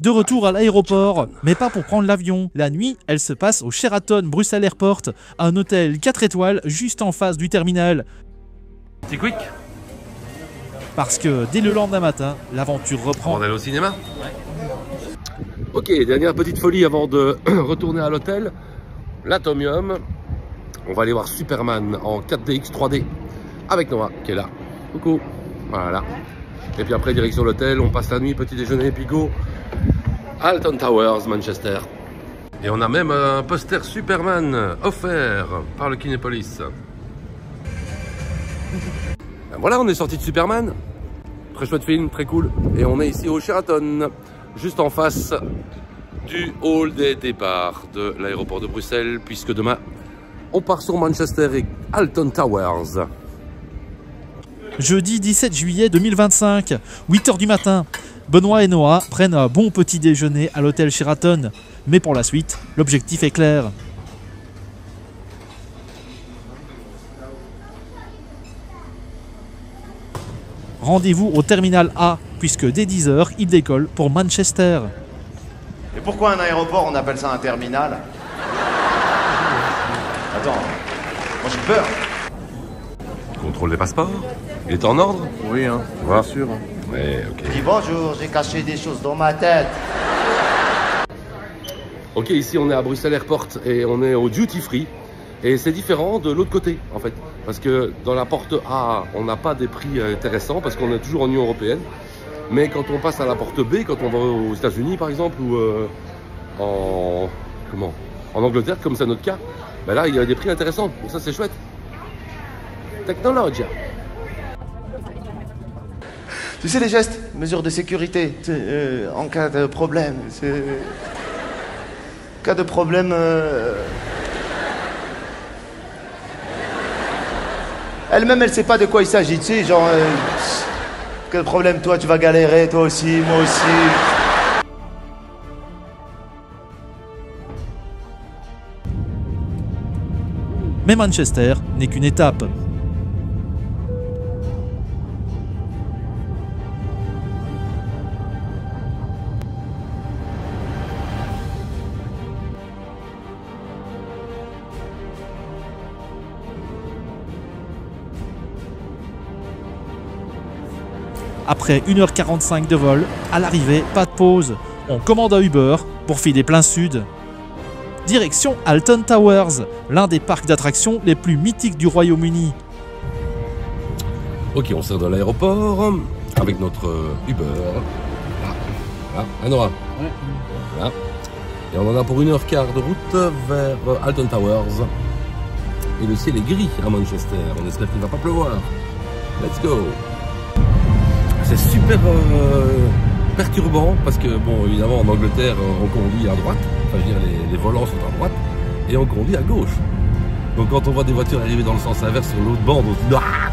De retour à l'aéroport, mais pas pour prendre l'avion. La nuit, elle se passe au Sheraton Bruxelles Airport, un hôtel 4 étoiles juste en face du terminal. C'est quick. Parce que dès le lendemain matin, l'aventure reprend. On va aller au cinéma. Ok, dernière petite folie avant de retourner à l'hôtel. L'Atomium. On va aller voir Superman en 4DX 3D avec Noah qui est là. Coucou. Voilà. Et puis après, direction l'hôtel, on passe la nuit, petit déjeuner, puis go. Alton Towers, Manchester. Et on a même un poster Superman offert par le Kinépolis. Ben voilà, on est sorti de Superman. Très chouette film, très cool. Et on est ici au Sheraton, juste en face du hall des départs de l'aéroport de Bruxelles, puisque demain, on part sur Manchester et Alton Towers. Jeudi 17 juillet 2025, 8 h du matin. Benoît et Noah prennent un bon petit déjeuner à l'hôtel Sheraton. Mais pour la suite, l'objectif est clair. Rendez-vous au terminal A, puisque dès 10 h, il décolle pour Manchester. Et pourquoi un aéroport, on appelle ça un terminal? Attends, moi j'ai peur. Contrôle des passeports. Il est en ordre? Oui, hein, Bien sûr. Ouais, ok. Dis bonjour, j'ai caché des choses dans ma tête. Ok, ici on est à Bruxelles Airport et on est au Duty Free. Et c'est différent de l'autre côté en fait. Parce que dans la porte A, on n'a pas des prix intéressants parce qu'on est toujours en Union Européenne. Mais quand on passe à la porte B, quand on va aux États-Unis par exemple, ou en Angleterre, comme c'est notre cas, ben là il y a des prix intéressants. Donc ça c'est chouette. Technologia. Tu sais les gestes, mesures de sécurité, en cas de problème. Cas de problème. Elle-même, elle sait pas de quoi il s'agit, tu sais, genre. Quel problème, toi, tu vas galérer, toi aussi, moi aussi. Mais Manchester n'est qu'une étape. Après 1 h 45 de vol, à l'arrivée, pas de pause. On commande un Uber pour filer plein sud. Direction Alton Towers, l'un des parcs d'attractions les plus mythiques du Royaume-Uni. Ok, on sort de l'aéroport avec notre Uber. Là, à Noah. Ouais. Voilà. Et on en a pour 1 h 15 de route vers Alton Towers. Et le ciel est gris à Manchester. On espère qu'il ne va pas pleuvoir. Let's go. C'est super perturbant parce que, bon, évidemment, en Angleterre, on conduit à droite. Enfin, je veux dire, les volants sont à droite et on conduit à gauche. Donc, quand on voit des voitures arriver dans le sens inverse sur l'autre bande, on se dit ah.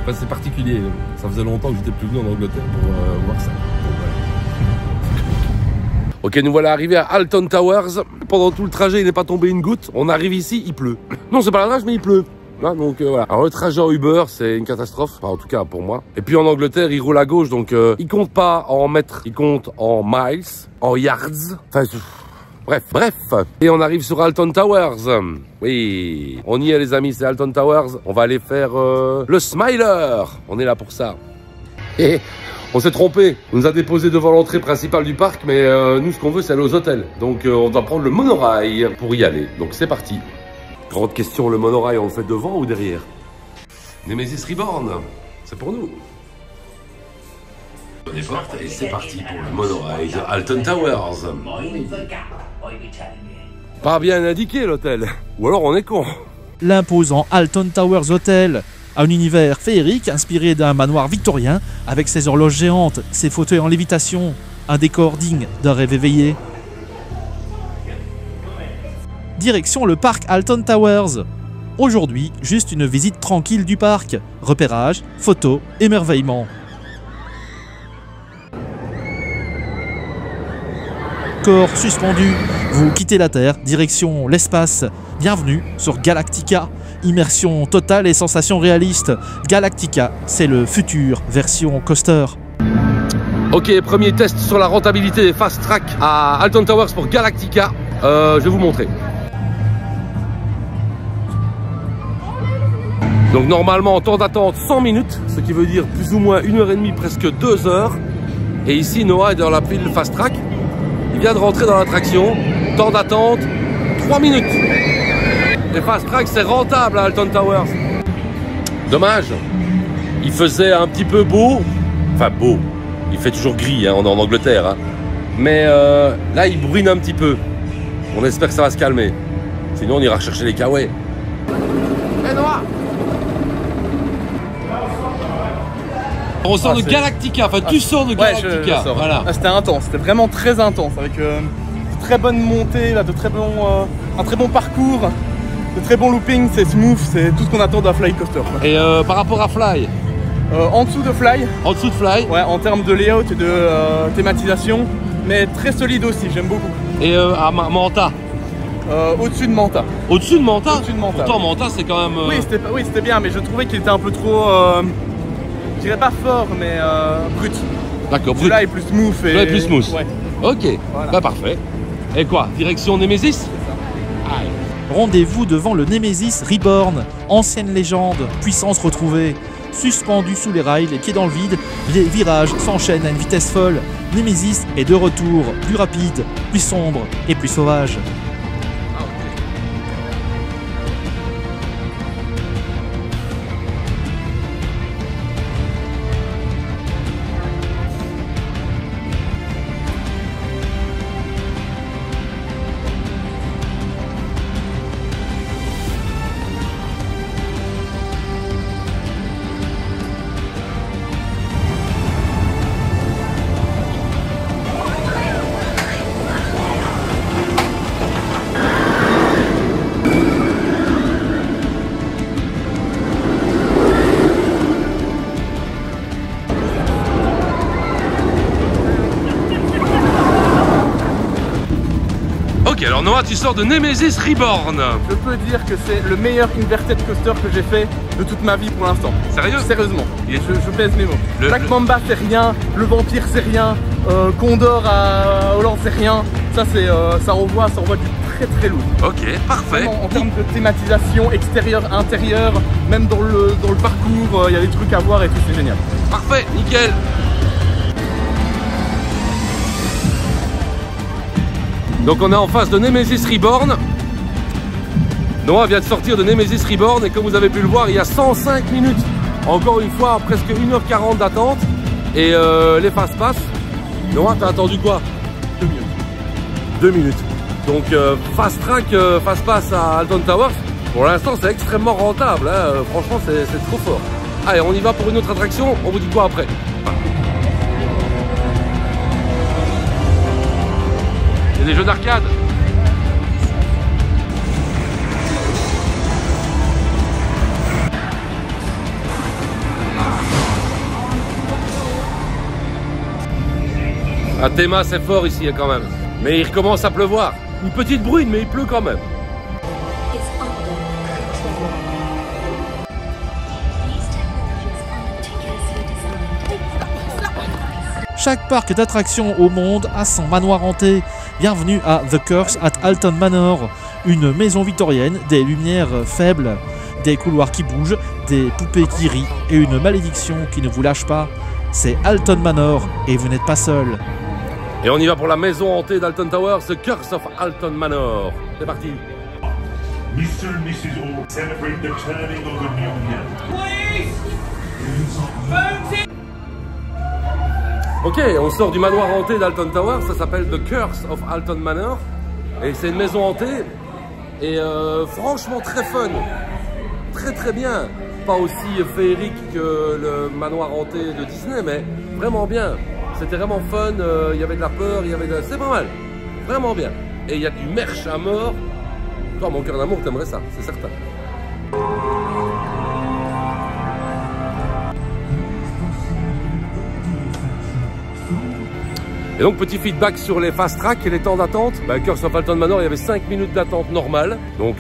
Enfin, c'est particulier. Ça faisait longtemps que j'étais plus venu en Angleterre pour voir ça. Donc, voilà. Ok, nous voilà arrivés à Alton Towers. Pendant tout le trajet, il n'est pas tombé une goutte. On arrive ici, il pleut. Non, c'est pas la nage, mais il pleut. Hein, donc voilà. Alors le trajet en Uber, c'est une catastrophe, enfin, en tout cas pour moi. Et puis en Angleterre, il roule à gauche, donc il compte pas en mètres, il compte en miles, en yards. Enfin, bref. Et on arrive sur Alton Towers. Oui, on y est les amis, c'est Alton Towers. On va aller faire le Smiler. On est là pour ça. Et on s'est trompé. On nous a déposé devant l'entrée principale du parc, mais nous, ce qu'on veut, c'est aller aux hôtels. Donc on doit prendre le monorail pour y aller. Donc c'est parti. Grande question, le monorail, on le fait devant ou derrière? Nemesis Reborn, c'est pour nous. On est portes et c'est parti pour le monorail de Alton Towers. Pas bien indiqué l'hôtel, ou alors on est con. L'imposant Alton Towers Hotel, un univers féerique inspiré d'un manoir victorien avec ses horloges géantes, ses fauteuils en lévitation, un décor digne d'un rêve éveillé. Direction le parc Alton Towers. Aujourd'hui, juste une visite tranquille du parc. Repérage, photos, émerveillement. Corps suspendu, vous quittez la Terre, direction l'espace. Bienvenue sur Galactica. Immersion totale et sensations réalistes. Galactica, c'est le futur version coaster. Ok, premier test sur la rentabilité des fast track à Alton Towers pour Galactica. Je vais vous montrer. Donc normalement, temps d'attente 100 minutes, ce qui veut dire plus ou moins 1h30, presque 2 heures. Et ici, Noah est dans la pile fast track. Il vient de rentrer dans l'attraction. Temps d'attente 3 minutes. Les fast track, c'est rentable à Alton Towers. Dommage. Il faisait un petit peu beau. Enfin beau. Il fait toujours gris, hein, on est en Angleterre. Hein. Mais là, il bruine un petit peu. On espère que ça va se calmer. Sinon, on ira chercher les kawaii. Hey Noah! On sort de Galactica, enfin tu sors de Galactica. Ouais, je sors. Voilà. C'était intense, c'était vraiment très intense, avec de très bonnes montées, là, un très bon parcours, de très bons loopings, c'est smooth, c'est tout ce qu'on attend d'un fly coaster. Quoi. Et par rapport à Fly? En dessous de Fly. En dessous de Fly? Ouais, en termes de layout et de thématisation, mais très solide aussi, j'aime beaucoup. Et à Manta? Au-dessus de Manta. Au-dessus de Manta? Au-dessus de Manta. Pourtant Manta c'est quand même... Oui, c'était bien, mais je trouvais qu'il était un peu trop... je dirais pas fort, mais brut. D'accord, brut. Celui-là est plus smooth. Celui-là est plus smooth. Ouais. Ok, voilà. Bah parfait. Et quoi? Direction Nemesis? Allez. Rendez-vous devant le Nemesis Reborn, ancienne légende, puissance retrouvée. Suspendu sous les rails, les pieds dans le vide, les virages s'enchaînent à une vitesse folle. Nemesis est de retour, plus rapide, plus sombre et plus sauvage. Ok, alors Noah, tu sors de Nemesis Reborn. Je peux dire que c'est le meilleur inverted coaster que j'ai fait de toute ma vie pour l'instant. Sérieux? Sérieusement, Il est- je pèse mes mots. Le- Black Mamba c'est rien, le Vampire c'est rien, Condor à Hollande c'est rien. Ça c'est ça envoie du très très lourd. Ok, parfait. Vraiment, en termes de thématisation extérieure, intérieure, même dans le parcours, il y a des trucs à voir et tout, c'est génial. Parfait, nickel. Donc on est en face de Nemesis Reborn. Noah vient de sortir de Nemesis Reborn et comme vous avez pu le voir, il y a 105 minutes. Encore une fois, presque 1h40 d'attente. Et les fast pass. Noah, t'as attendu quoi? 2 minutes. 2 minutes. Donc fast track, fast pass à Alton Towers. Pour l'instant, c'est extrêmement rentable. Hein. Franchement, c'est trop fort. Allez, on y va pour une autre attraction. On vous dit quoi après? Il y a des jeux d'arcade. À Théma, c'est fort ici quand même. Mais il recommence à pleuvoir. Une petite bruine, mais il pleut quand même. Chaque parc d'attractions au monde a son manoir hanté. Bienvenue à The Curse at Alton Manor, une maison victorienne, des lumières faibles, des couloirs qui bougent, des poupées qui rient et une malédiction qui ne vous lâche pas. C'est Alton Manor et vous n'êtes pas seul. Et on y va pour la maison hantée d'Alton Towers, The Curse of Alton Manor. C'est parti. Mr. and Mrs. All celebrate the turning of the new year. Ok, on sort du manoir hanté d'Alton Towers, ça s'appelle The Curse of Alton Manor. Et c'est une maison hantée. Et franchement très fun. Très très bien. Pas aussi féerique que le manoir hanté de Disney, mais vraiment bien. C'était vraiment fun, il y avait de la peur, il y avait de... C'est pas mal. Vraiment bien. Et il y a du merch à mort. Toi, mon cœur d'amour, t'aimerais ça, c'est certain. Et donc petit feedback sur les fast track et les temps d'attente. Curse of Alton Manor, il y avait 5 minutes d'attente normale. Donc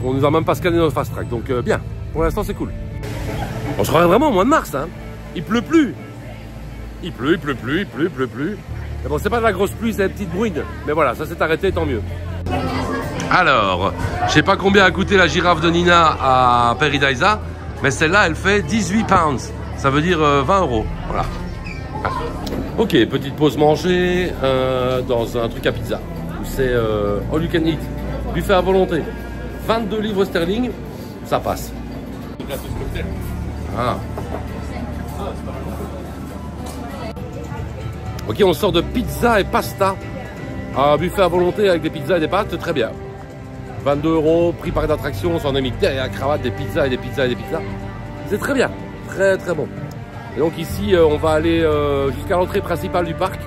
on nous a même pas scanné notre fast track. Donc bien, pour l'instant c'est cool. On se croirait vraiment au mois de mars, hein. Il pleut plus. Il pleut plus. Mais bon, c'est pas de la grosse pluie, c'est des petites bruines. Mais voilà, ça s'est arrêté, tant mieux. Alors, je sais pas combien a coûté la girafe de Nina à Paradisa, mais celle-là, elle fait 18 pounds. Ça veut dire 20 €. Voilà. Ah. Ok, petite pause manger dans un truc à pizza. C'est all you can eat. Buffet à volonté. 22 livres sterling, ça passe. Ah. Ok, on sort de pizza et pasta. Un buffet à volonté avec des pizzas et des pâtes, très bien. 22 €, prix par d'attraction, on s'en est mis derrière la cravate, des pizzas et des pizzas et des pizzas. C'est très bien, très bon. Et donc ici, on va aller jusqu'à l'entrée principale du parc,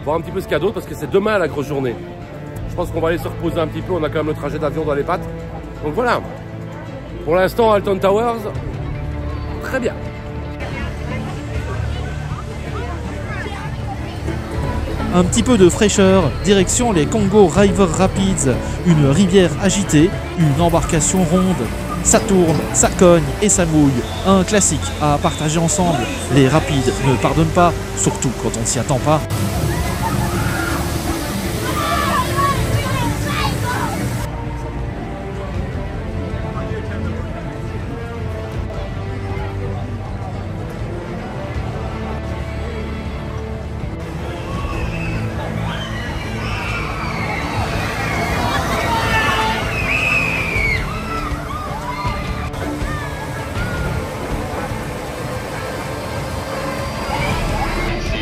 voir un petit peu ce qu'il y a d'autre, parce que c'est demain la grosse journée. Je pense qu'on va aller se reposer un petit peu, on a quand même le trajet d'avion dans les pattes. Donc voilà, pour l'instant, Alton Towers, très bien. Un petit peu de fraîcheur, direction les Congo River Rapids, une rivière agitée, une embarcation ronde. Ça tourne, ça cogne et ça mouille. Un classique à partager ensemble. Les rapides ne pardonnent pas, surtout quand on s'y attend pas.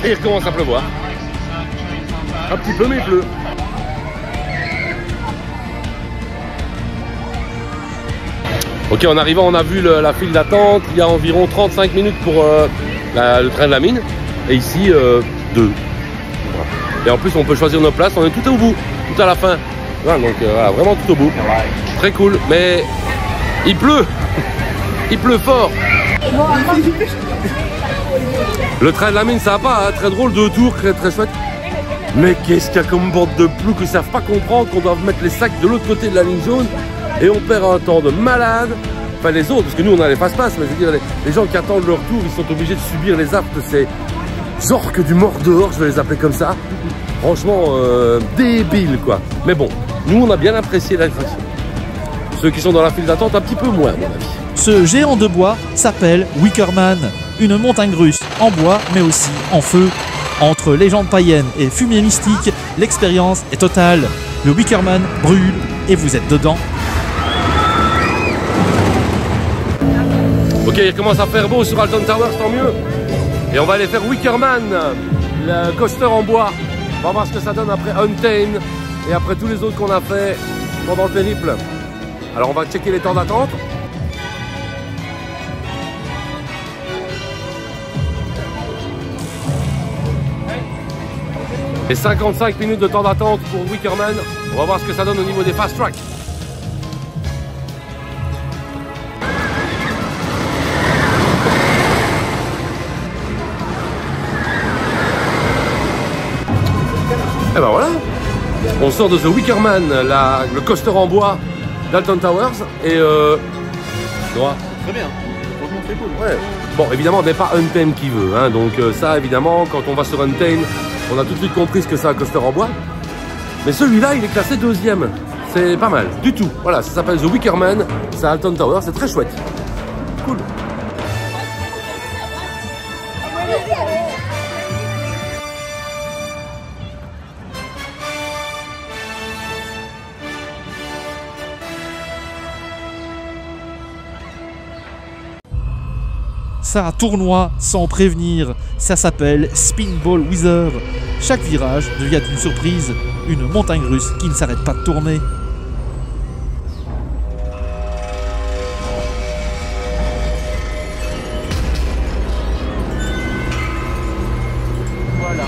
Et il recommence à pleuvoir. Un petit peu, mais il pleut. Ok, en arrivant, on a vu la file d'attente. Il y a environ 35 minutes pour le train de la mine. Et ici, 2. Voilà. Et en plus, on peut choisir nos places. On est tout au bout, tout à la fin. Voilà, donc voilà, vraiment tout au bout. Très cool. Mais il pleut. Il pleut fort. Le train de la mine, ça va pas, hein, très drôle, 2 tours, très chouette. Mais qu'est-ce qu'il y a comme bande de plous qui savent pas comprendre qu'on doit mettre les sacs de l'autre côté de la ligne jaune et on perd un temps de malade. Enfin les autres, parce que nous on a les fast-pass, mais je veux dire, les gens qui attendent leur tour, ils sont obligés de subir les actes de ces orques du mort dehors, je vais les appeler comme ça. Franchement, débile quoi. Mais bon, nous on a bien apprécié l'attraction. Ceux qui sont dans la file d'attente, un petit peu moins à mon avis. Ce géant de bois s'appelle Wickerman, une montagne russe en bois mais aussi en feu. Entre légende païenne et fumée mystique, l'expérience est totale. Le Wickerman brûle et vous êtes dedans. Ok, il commence à faire beau sur Alton Towers, tant mieux. Et on va aller faire Wickerman, le coaster en bois. On va voir ce que ça donne après Untamed et après tous les autres qu'on a fait pendant le périple. Alors on va checker les temps d'attente. Et 55 minutes de temps d'attente pour Wickerman. On va voir ce que ça donne au niveau des fast tracks. Et ben voilà, on sort de The Wickerman, le coaster en bois d'Alton Towers et droit. Très bien, franchement c'est cool. Ouais. Bon, évidemment, on n'est pas Untamed qui veut, hein, donc ça, évidemment, quand on va sur Untamed, on a tout de suite compris ce que c'est un coaster en bois. Mais celui-là, il est classé 2e. C'est pas mal, du tout. Voilà, ça s'appelle The Wickerman, c'est à Alton Towers, c'est très chouette. Cool. Ça tournoie sans prévenir, ça s'appelle Spinball Wizard. Chaque virage devient une surprise, une montagne russe qui ne s'arrête pas de tourner. Voilà.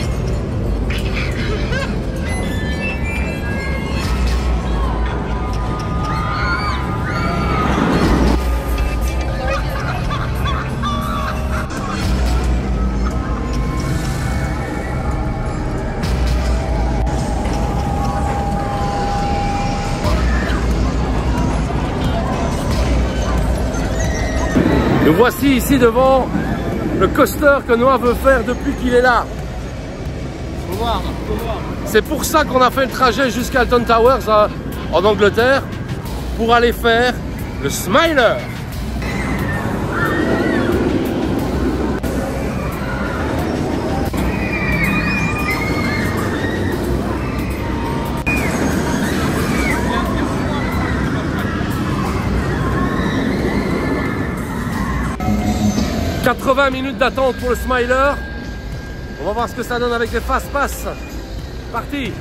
Nous voici ici devant Le coaster que Noah veut faire depuis qu'il est là. Faut voir, faut voir. C'est pour ça qu'on a fait le trajet jusqu'à Alton Towers en Angleterre pour aller faire le Smiler. « 80 minutes d'attente pour le Smiler. On va voir ce que ça donne avec les fast pass. Parti.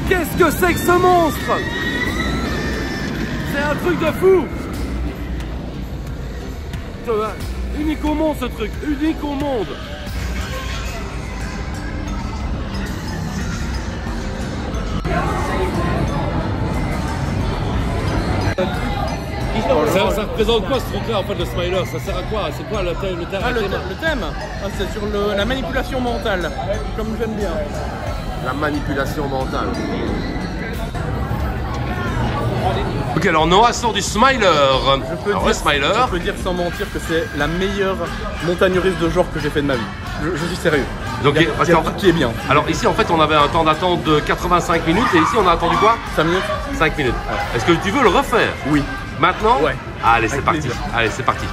Qu'est-ce que c'est que ce monstre? C'est un truc de fou. Unique au monde ce truc, unique au monde. Ça représente quoi ce truc-là en fait, le Smiler? Ça sert à quoi? C'est quoi le thème? Le thème, c'est sur la manipulation mentale, comme j'aime bien. La manipulation mentale. Ok, alors Noah sort du Smiler. Je peux dire sans mentir que c'est la meilleure montagne russe de genre que j'ai fait de ma vie. Je suis sérieux. Donc, il y a tout qui est bien. Alors ici en fait on avait un temps d'attente de 85 minutes et ici on a attendu quoi? 5 minutes. 5 minutes. Est-ce que tu veux le refaire? Oui. Maintenant? Ouais. Allez, c'est Avec parti. plaisir. Allez, c'est parti.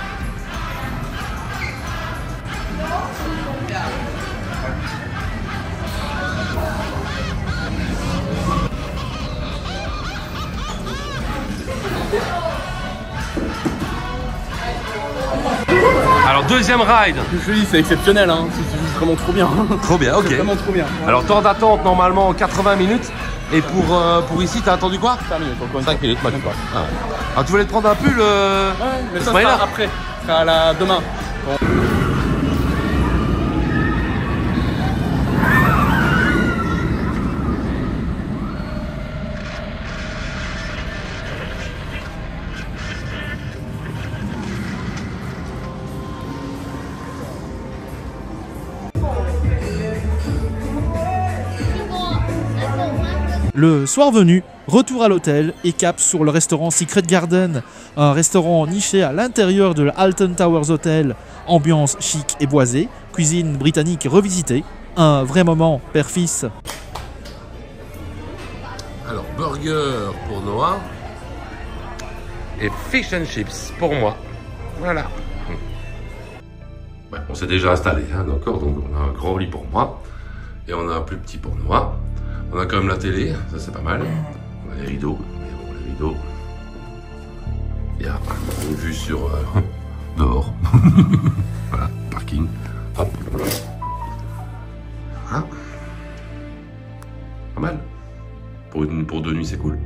Alors deuxième ride. Je te dis, c'est exceptionnel, hein. C'est vraiment trop bien. Trop bien, ok. C'est vraiment trop bien. Alors temps d'attente normalement 80 minutes. Et pour ici, t'as attendu quoi? 5 minutes, encore une 5 fois. minutes, moi. Ah, tu voulais te prendre un pull Ouais, mais ça Smiler sera après. Ça sera demain. Bon. Le soir venu, retour à l'hôtel et cap sur le restaurant Secret Garden, un restaurant niché à l'intérieur de l'Alton Towers Hotel, ambiance chic et boisée, cuisine britannique revisitée, un vrai moment père-fils. Alors, burger pour Noah et fish and chips pour moi. Voilà. Ouais, on s'est déjà installé, hein, d'accord? Donc on a un grand lit pour moi et on a un plus petit pour Noah. On a quand même la télé, ça c'est pas mal. On a les rideaux, mais bon, les rideaux. Il y a une vue sur dehors. Voilà, parking. Hop. Voilà. Pas mal. Pour 2 nuits, c'est cool.